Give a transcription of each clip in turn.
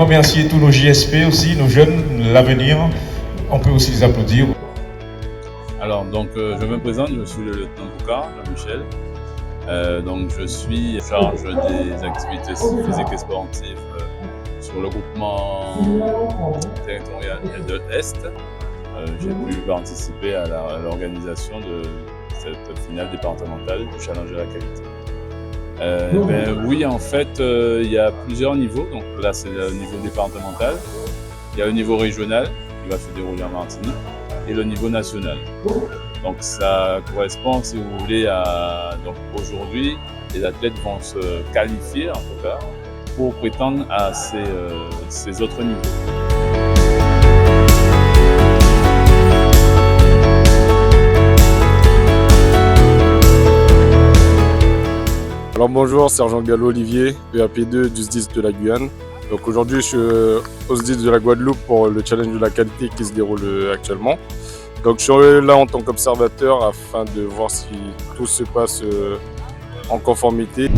remercier tous nos JSP aussi, nos jeunes, l'avenir. On peut aussi les applaudir. Alors, donc, je me présente, je suis le lieutenant Boucard, Jean-Michel. Donc, je suis en charge des activités physiques et sportives sur le groupement territorial de l'Est. J'ai pu participer à l'organisation de cette finale départementale du Challenge de la qualité. Oui, en fait, il y a plusieurs niveaux. Donc là, c'est le niveau départemental. Il y a le niveau régional qui va se dérouler en Martinique et le niveau national. Donc ça correspond, si vous voulez, à... Donc aujourd'hui, les athlètes vont se qualifier, en tout cas, pour prétendre à ces autres niveaux. Alors bonjour, Sergent Gallo Olivier, EAP2 du SDIS de la Guyane. Donc aujourd'hui, je suis au SDIS de la Guadeloupe pour le challenge de la qualité qui se déroule actuellement. Donc je suis là en tant qu'observateur afin de voir si tout se passe en conformité.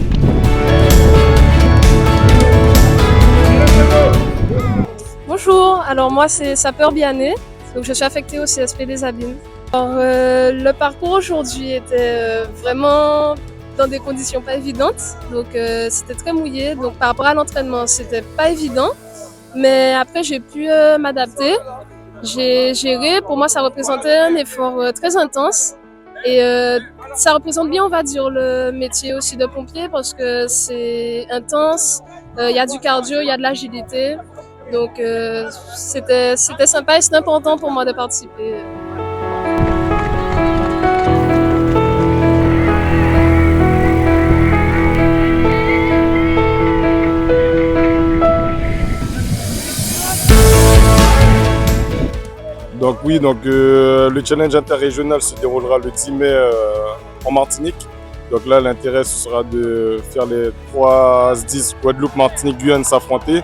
Bonjour, alors moi c'est Sapeur Biané, donc je suis affectée au CSP des Abîmes. Alors, le parcours aujourd'hui était vraiment dans des conditions pas évidentes, donc c'était très mouillé, donc par rapport à l'entraînement c'était pas évident, mais après j'ai pu m'adapter. J'ai géré, pour moi ça représentait un effort très intense et ça représente bien, on va dire, le métier aussi de pompier parce que c'est intense, il y a du cardio, il y a de l'agilité, donc c'était sympa et c'était important pour moi de participer. Donc oui, le challenge interrégional se déroulera le 10 mai en Martinique. Donc là, l'intérêt ce sera de faire les 3 SDIS Guadeloupe, Martinique, Guyane s'affronter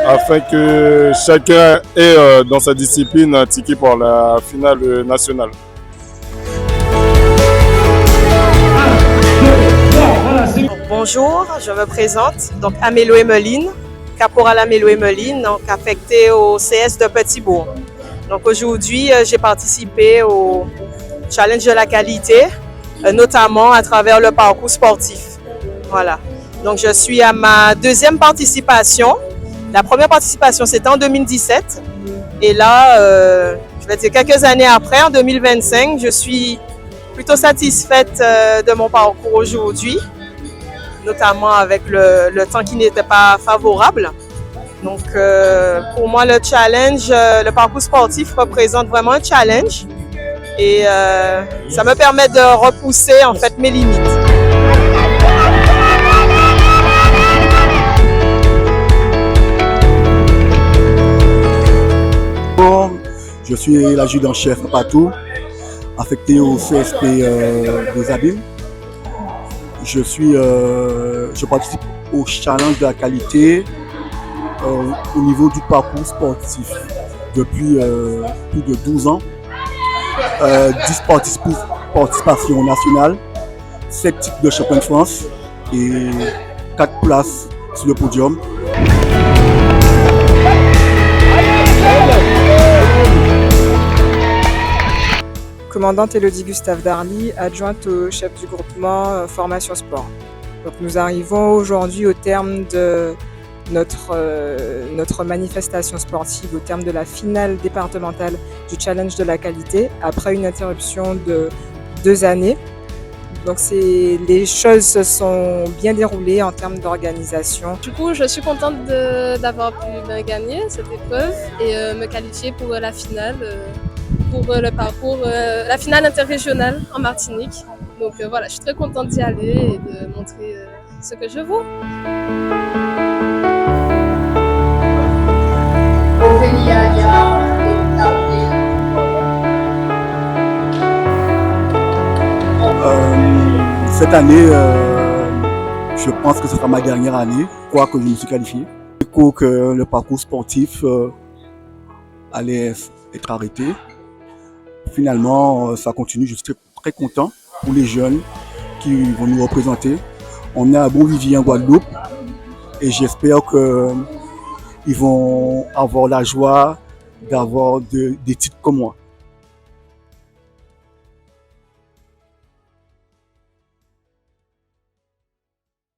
afin que chacun ait dans sa discipline un ticket pour la finale nationale. Bonjour, je me présente, donc Amélo Emeline, caporal Amélo Emeline, donc affectée au CS de Petit-Bourg. Donc aujourd'hui, j'ai participé au challenge de la qualité, notamment à travers le parcours sportif. Voilà. Donc je suis à ma deuxième participation. La première participation, c'était en 2017. Et là, je vais dire quelques années après, en 2025, je suis plutôt satisfaite de mon parcours aujourd'hui, notamment avec le temps qui n'était pas favorable. Donc pour moi, le challenge, le parcours sportif représente vraiment un challenge et ça me permet de repousser en fait mes limites. Bon, je suis l'adjudant-chef Patou, affecté au CSP des Abîmes. Je participe au challenge de la qualité au niveau du parcours sportif depuis plus de 12 ans. 10 participations nationales, 7 titres de champion de France et 4 places sur le podium. Commandante Élodie Gustave Darly, adjointe au chef du groupement Formation Sport. Donc nous arrivons aujourd'hui au terme de notre manifestation sportive, au terme de la finale départementale du challenge de la qualité, après une interruption de 2 années. Donc les choses se sont bien déroulées en termes d'organisation. Du coup, je suis contente d'avoir pu gagner cette épreuve et me qualifier pour la finale, pour le parcours, la finale interrégionale en Martinique. Donc voilà, je suis très contente d'y aller et de montrer ce que je vaux. Cette année, je pense que ce sera ma dernière année, quoique je me suis qualifié. Je crois que le parcours sportif allait être arrêté. Finalement, ça continue. Je suis très content pour les jeunes qui vont nous représenter. On est à Bon-Vivier en Guadeloupe et j'espère que ils vont avoir la joie d'avoir des titres comme moi.